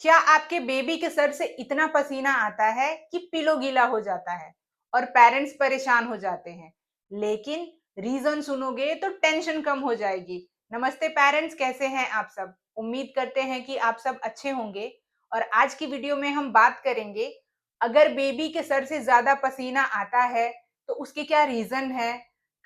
क्या आपके बेबी के सर से इतना पसीना आता है कि पिलो गीला हो जाता है और पेरेंट्स परेशान हो जाते हैं? लेकिन रीजन सुनोगे तो टेंशन कम हो जाएगी। नमस्ते पेरेंट्स, कैसे हैं आप सब? उम्मीद करते हैं कि आप सब अच्छे होंगे। और आज की वीडियो में हम बात करेंगे, अगर बेबी के सर से ज्यादा पसीना आता है तो उसके क्या रीजन है,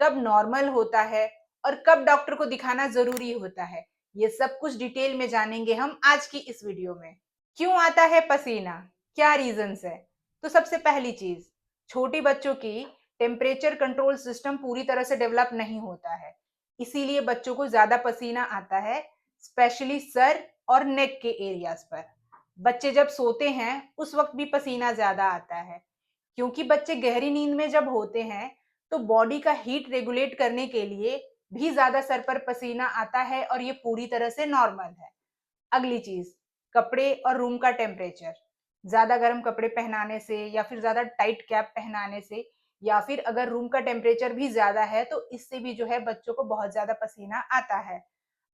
कब नॉर्मल होता है और कब डॉक्टर को दिखाना जरूरी होता है। ये सब कुछ डिटेल में जानेंगे हम आज की इस वीडियो में। क्यों आता है पसीना, क्या रीजंस है? तो सबसे पहली चीज, छोटे बच्चों की टेम्परेचर कंट्रोल सिस्टम पूरी तरह से डेवलप नहीं होता है, इसीलिए बच्चों को ज्यादा पसीना आता है, स्पेशली सर और नेक के एरियाज पर। बच्चे जब सोते हैं उस वक्त भी पसीना ज्यादा आता है, क्योंकि बच्चे गहरी नींद में जब होते हैं तो बॉडी का हीट रेगुलेट करने के लिए भी ज्यादा सर पर पसीना आता है और ये पूरी तरह से नॉर्मल है। अगली चीज, कपड़े और रूम का टेम्परेचर। ज्यादा गर्म कपड़े पहनाने से या फिर ज्यादा टाइट कैप पहनाने से या फिर अगर रूम का टेम्परेचर भी ज्यादा है तो इससे भी जो है बच्चों को बहुत ज्यादा पसीना आता है।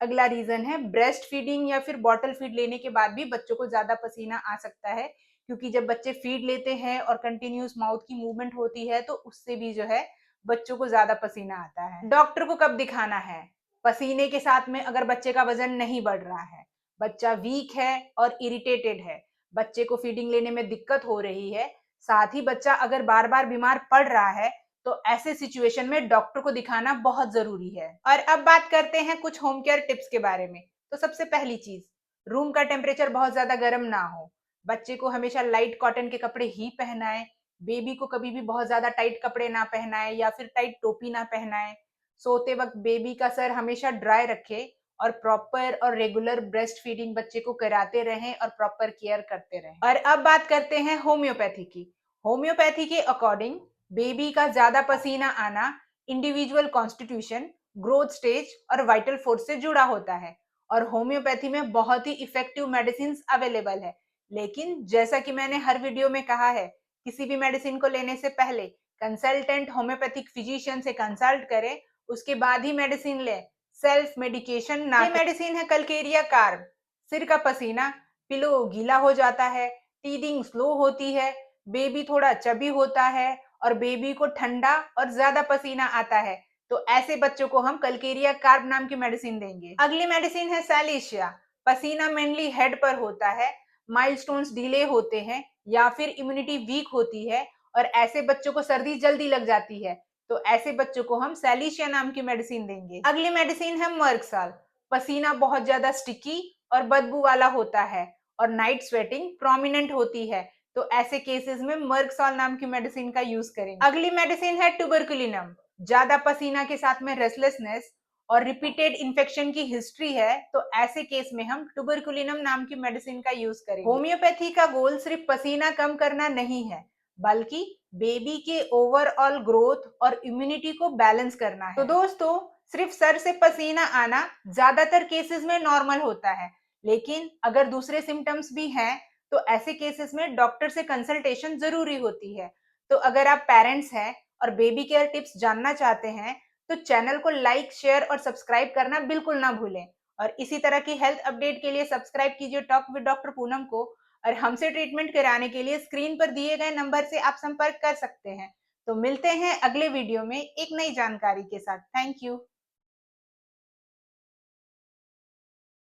अगला रीजन है ब्रेस्ट फीडिंग या फिर बॉटल फीड लेने के बाद भी बच्चों को ज्यादा पसीना आ सकता है, क्योंकि जब बच्चे फीड लेते हैं और कंटिन्यूस माउथ की मूवमेंट होती है तो उससे भी जो है बच्चों को ज्यादा पसीना आता है। डॉक्टर को कब दिखाना है? पसीने के साथ में अगर बच्चे का वजन नहीं बढ़ रहा है, बच्चा वीक है और इरिटेटेड है, बच्चे को फीडिंग लेने में दिक्कत हो रही है, साथ ही बच्चा अगर बार बार बीमार पड़ रहा है, तो ऐसे सिचुएशन में डॉक्टर को दिखाना बहुत जरूरी है। और अब बात करते हैं कुछ होम केयर टिप्स के बारे में। तो सबसे पहली चीज, रूम का टेम्परेचर बहुत ज्यादा गर्म ना हो। बच्चे को हमेशा लाइट कॉटन के कपड़े ही पहनाएं। बेबी को कभी भी बहुत ज्यादा टाइट कपड़े ना पहनाएं या फिर टाइट टोपी ना पहनाएं। सोते वक्त बेबी का सर हमेशा ड्राई रखे और प्रॉपर और रेगुलर ब्रेस्ट फीडिंग बच्चे को कराते रहें और प्रॉपर केयर करते रहें। और अब बात करते हैं होम्योपैथी की। होम्योपैथी के अकॉर्डिंग बेबी का ज्यादा पसीना आना इंडिविजुअल कॉन्स्टिट्यूशन, ग्रोथ स्टेज और वाइटल फोर्स से जुड़ा होता है। और होम्योपैथी में बहुत ही इफेक्टिव मेडिसिन अवेलेबल है, लेकिन जैसा कि मैंने हर वीडियो में कहा है, किसी भी मेडिसिन को लेने से पहले कंसल्टेंट होम्योपैथिक फिजिशियन से कंसल्ट करें, उसके बाद ही मेडिसिन लें। सेल्फ मेडिकेशन ना। ये मेडिसिन है कलकेरिया कार्ब। सिर का पसीना, पिलो गीला हो जाता है, टीदिंग स्लो होती है, बेबी थोड़ा चबी होता है और बेबी को ठंडा और ज्यादा पसीना आता है, तो ऐसे बच्चों को हम कलकेरिया कार्ब नाम की मेडिसिन देंगे। अगली मेडिसिन है सैलिशिया। पसीना मेनली हेड पर होता है, माइलस्टोन्स डिले होते हैं या फिर इम्यूनिटी वीक होती है और ऐसे बच्चों को सर्दी जल्दी लग जाती है, तो ऐसे बच्चों को हम सैलिशिया नाम की मेडिसिन देंगे। अगली मेडिसिन है मर्कसाल। पसीना बहुत ज्यादा स्टिकी और बदबू वाला होता है और नाइट स्वेटिंग प्रोमिनेंट होती है, तो ऐसे केसेस में मर्कसाल नाम की मेडिसिन का यूज करेंगे। अगली मेडिसिन है ट्यूबरकुलिनम। ज्यादा पसीना के साथ में रेस्टलेसनेस और रिपीटेड इन्फेक्शन की हिस्ट्री है, तो ऐसे केस में हम ट्यूबरकुलिनम नाम की मेडिसिन का यूज करेंगे। होम्योपैथी का गोल सिर्फ पसीना कम करना नहीं है, बल्कि बेबी के ओवरऑल ग्रोथ और इम्यूनिटी को बैलेंस करना है। तो दोस्तों, सिर्फ सर से पसीना आना ज्यादातर केसेस में नॉर्मल होता है, लेकिन अगर दूसरे सिम्टम्स भी हैं तो ऐसे केसेस में डॉक्टर से कंसल्टेशन जरूरी होती है। तो अगर आप पेरेंट्स हैं और बेबी केयर टिप्स जानना चाहते हैं तो चैनल को लाइक, शेयर और सब्सक्राइब करना बिल्कुल ना भूलें। और इसी तरह की हेल्थ अपडेट के लिए सब्सक्राइब कीजिए टॉक विद डॉक्टर पूनम को। और हमसे ट्रीटमेंट कराने के लिए स्क्रीन पर दिए गए नंबर से आप संपर्क कर सकते हैं। तो मिलते हैं अगले वीडियो में एक नई जानकारी के साथ। Thank you.